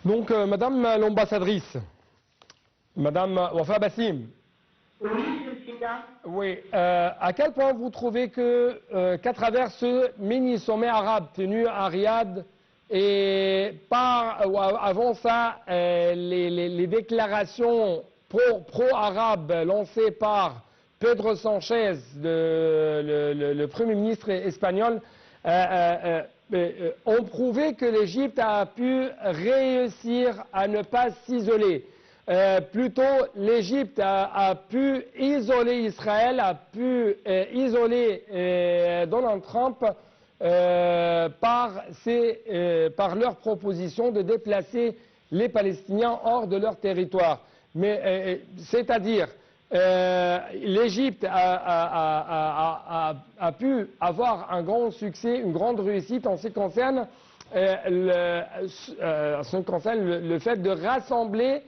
Donc, Madame l'ambassadrice, Madame Wafa Bassim. Oui, je suis là. Oui. À quel point vous trouvez que, qu'à travers ce mini-sommet arabe tenu à Riyad, et avant ça, les déclarations pro-arabes lancées par Pedro Sánchez, le Premier ministre espagnol, ont prouvé que l'Égypte a pu réussir à ne pas s'isoler. Plutôt, l'Égypte a pu isoler Israël, a pu isoler Donald Trump par leur proposition de déplacer les Palestiniens hors de leur territoire. Mais c'est-à-dire, l'Égypte a pu avoir un grand succès, une grande réussite en ce qui concerne, le fait de rassembler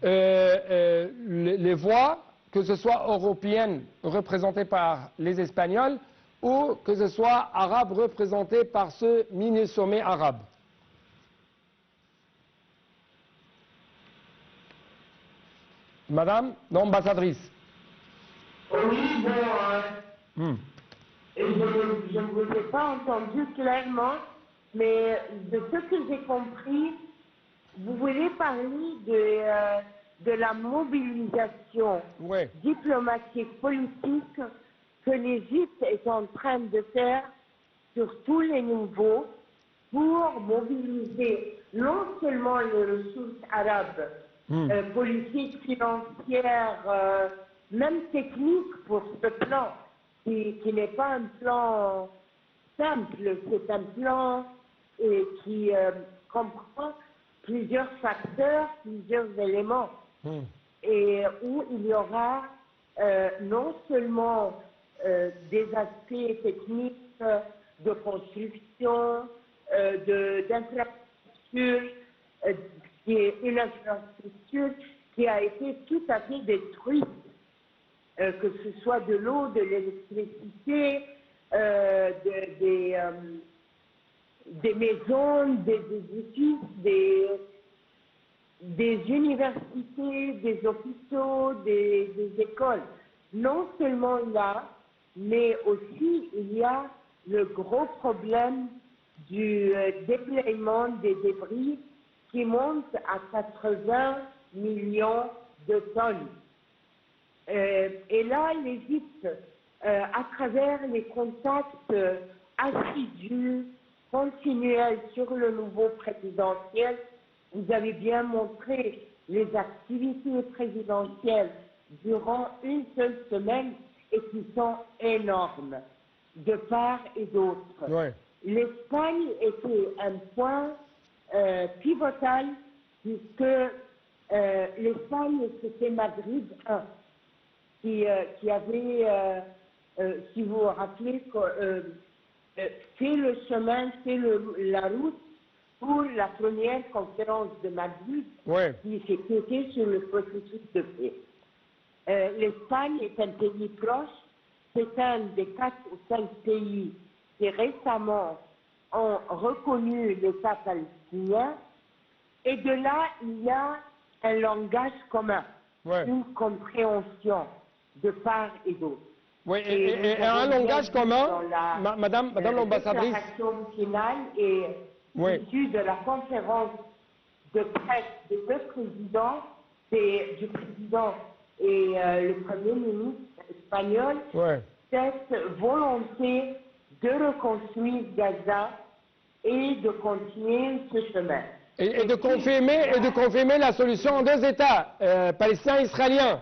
les voix, que ce soit européennes représentées par les Espagnols ou que ce soit arabes représentées par ce mini-sommet arabe. Madame l'ambassadrice. Oui, bon, je ne vous ai pas entendu clairement, mais de ce que j'ai compris, vous voulez parler de la mobilisation diplomatique, politique que l'Égypte est en train de faire sur tous les niveaux pour mobiliser non seulement les ressources arabes, politiques, financières, même techniques pour ce plan, qui n'est pas un plan simple, c'est un plan qui comprend plusieurs facteurs, plusieurs éléments, et où il y aura non seulement des aspects techniques de construction, d'infrastructure, qui est une infrastructure qui a été tout à fait détruite, que ce soit de l'eau, de l'électricité, des maisons, des édifices, des universités, des hôpitaux, des écoles. Non seulement là, mais aussi il y a le gros problème du déploiement des débris qui monte à 80 millions de tonnes. Et là, l'Égypte, à travers les contacts assidus, continuels sur le nouveau présidentiel, vous avez bien montré les activités présidentielles durant une seule semaine et qui sont énormes, de part et d'autre. Ouais. L'Espagne était un point pivotal puisque l'Espagne, c'était Madrid 1, qui avait, si vous vous rappelez, fait le chemin, fait la route pour la première conférence de Madrid qui était sur le processus de paix. L'Espagne est un pays proche, c'est un des 4 ou 5 pays qui récemment ont reconnu l'État palestinien, et de là, il y a un langage commun, une compréhension de part et d'autre. Oui, et un langage commun, Madame l'ambassadrice. La déclaration finale est issue de la conférence de presse des deux présidents, du président et le Premier ministre espagnol, cette volonté de reconstruire Gaza et de continuer ce chemin. Et de confirmer la solution en 2 États, palestinien-israélien.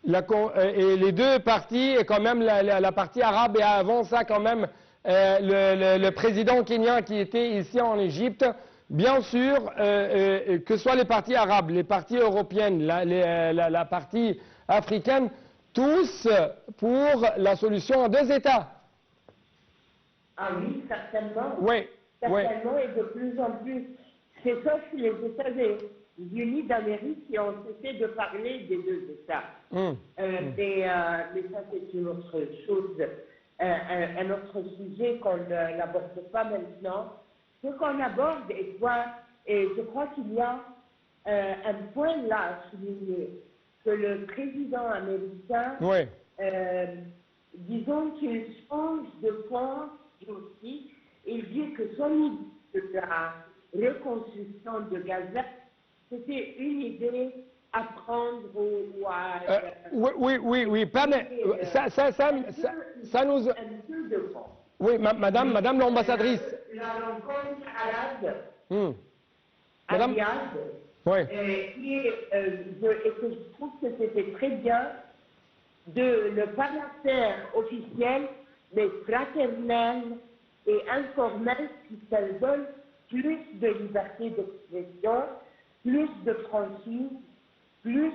Et les 2 parties, et quand même la partie arabe, et avant ça quand même le président kenyan qui était ici en Égypte, bien sûr, que ce soit les parties arabes, les parties européennes, la partie africaine, tous pour la solution en 2 États. Ah oui, certainement. Oui. Certainement, et de plus en plus. C'est sauf les États-Unis d'Amérique qui ont cessé de parler des 2 États. Mais ça, c'est une autre chose, un autre sujet qu'on n'aborde pas maintenant. Ce qu'on aborde est quoi Et je crois qu'il y a un point là à souligner, que le président américain, Oui. disons qu'il change de point aussi. Il dit que son idée de la reconstruction de Gaza, c'était une idée à prendre ou à... Oui, pas, mais ça nous... Un peu de fond. Oui, madame l'ambassadrice. La rencontre arabe à Madame, Riyad, oui. et que je trouve que c'était très bien de ne pas la faire officielle, mais fraternelle et informelle, puisqu'elle donne plus de liberté d'expression, plus de franchise, plus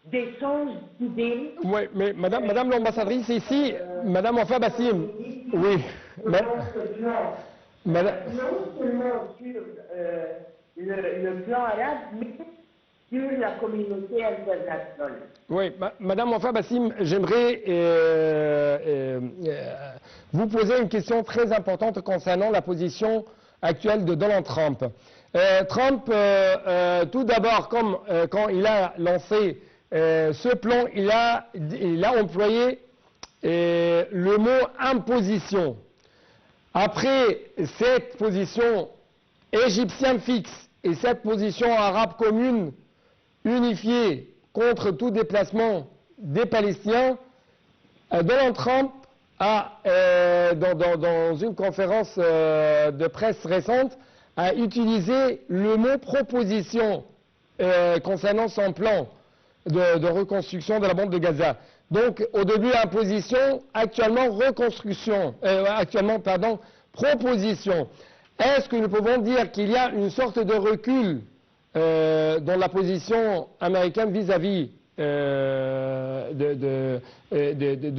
d'échange d'idées. Oui, mais madame l'ambassadrice, ici, madame Wafa Bassim, oui. Non seulement sur le plan arabe, mais sur la communauté internationale. Oui, madame Wafa Bassim, j'aimerais vous poser une question très importante concernant la position actuelle de Donald Trump. Trump, tout d'abord, comme quand il a lancé ce plan, il a employé le mot imposition. Après cette position égyptienne fixe et cette position arabe commune unifiée contre tout déplacement des Palestiniens, Donald Trump a, dans une conférence de presse récente, a utilisé le mot proposition concernant son plan de reconstruction de la bande de Gaza. Donc, au début, imposition, actuellement, proposition. Est-ce que nous pouvons dire qu'il y a une sorte de recul dans la position américaine vis-à-vis de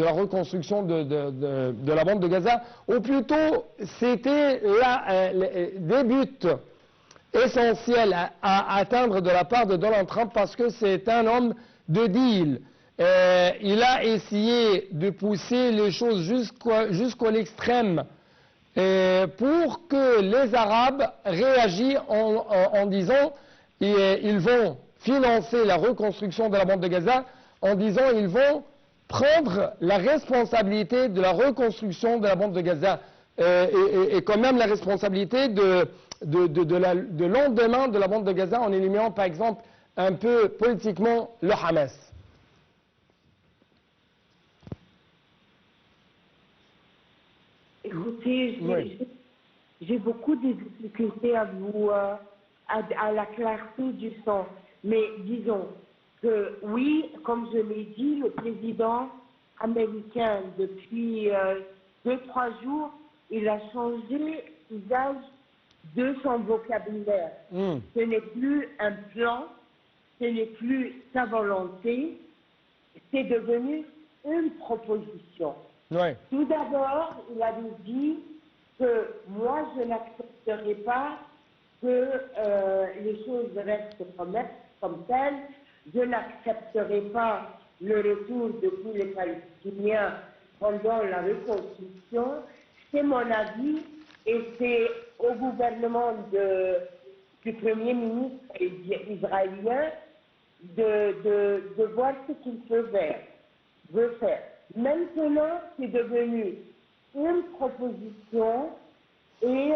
la reconstruction de la bande de Gaza, ou plutôt c'était des buts essentiels à atteindre de la part de Donald Trump parce que c'est un homme de deal. Il a essayé de pousser les choses jusqu'à l'extrême pour que les Arabes réagissent en disant ils vont financer la reconstruction de la bande de Gaza, en disant ils vont prendre la responsabilité de la reconstruction de la bande de Gaza et quand même la responsabilité de l'endemain de la bande de Gaza en éliminant par exemple un peu politiquement le Hamas. Écoutez, j'ai beaucoup de difficultés à la clarté du sens. Mais disons que oui, comme je l'ai dit, le président américain, depuis 2-3 jours, il a changé l'usage de son vocabulaire. Ce n'est plus un plan, ce n'est plus sa volonté, c'est devenu une proposition. Ouais. Tout d'abord, il avait dit que moi, je n'accepterai pas que les choses restent comme telles. Je n'accepterai pas le retour de tous les Palestiniens pendant la reconstruction. C'est mon avis et c'est au gouvernement du Premier ministre israélien de voir ce qu'il veut faire. Maintenant, c'est devenu une proposition et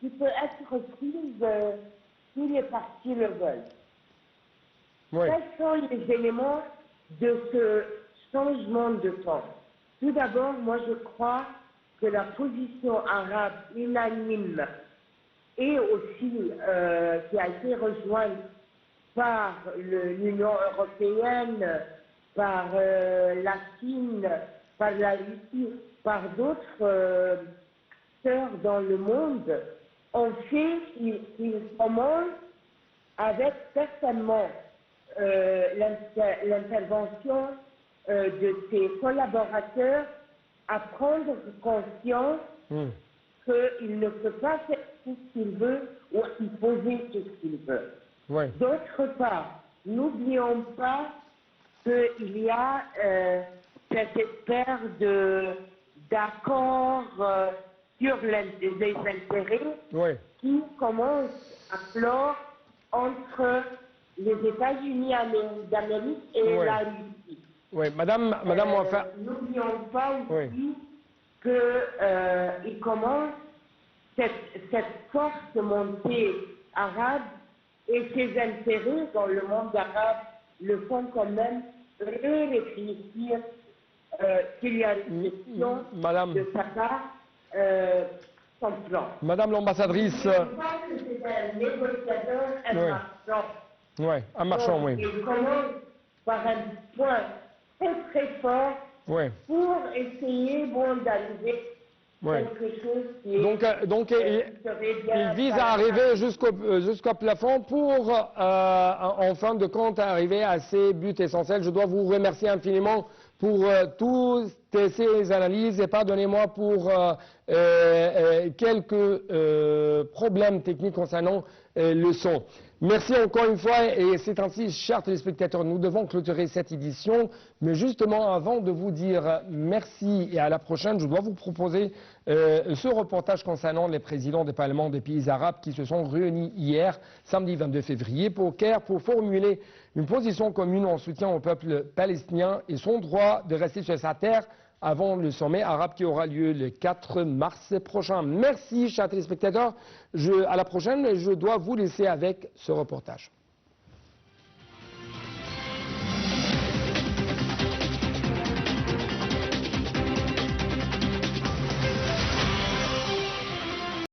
qui peut être prise si les partis le veulent. Oui. Quels sont les éléments de ce changement de temps? Tout d'abord, moi je crois que la position arabe unanime et aussi qui a été rejointe par l'Union européenne, par la Chine, par la Russie, par d'autres acteurs dans le monde, ont fait qu'ils commencent avec certainement l'intervention de ses collaborateurs à prendre conscience qu'il ne peut pas faire tout ce qu'il veut ou imposer tout ce qu'il veut. Ouais. D'autre part, n'oublions pas qu'il y a cette espèce d'accord sur les intérêts Oui. qui commencent à clore entre les États-Unis d'Amérique et Oui. la Russie. Oui, Madame Moaffa. N'oublions pas Oui. aussi qu'il commence cette forte montée arabe et ses intérêts dans le monde arabe le font quand même réfléchir qu'il y a une question Madame. de sa part sans plan. Madame l'ambassadrice. Je pense que c'est un négociateur, un Oui. marchand. Oui, un marchand, Donc, oui. il commence par un point très très fort Oui. pour essayer d'arriver Oui. quelque chose qui est, Donc qui serait bien il vise à arriver jusqu'au plafond pour, en fin de compte, arriver à ces buts essentiels. Je dois vous remercier infiniment pour toutes ces analyses et pardonnez-moi pour quelques problèmes techniques concernant le son. Merci encore une fois et c'est ainsi, chers téléspectateurs, nous devons clôturer cette édition. Mais justement, avant de vous dire merci et à la prochaine, je dois vous proposer ce reportage concernant les présidents des parlements des pays arabes qui se sont réunis hier, samedi 22 février, pour Caire, pour formuler une position commune en soutien au peuple palestinien et son droit de rester sur sa terre avant le sommet arabe qui aura lieu le 4 mars prochain. Merci, chers téléspectateurs. À la prochaine, je dois vous laisser avec ce reportage.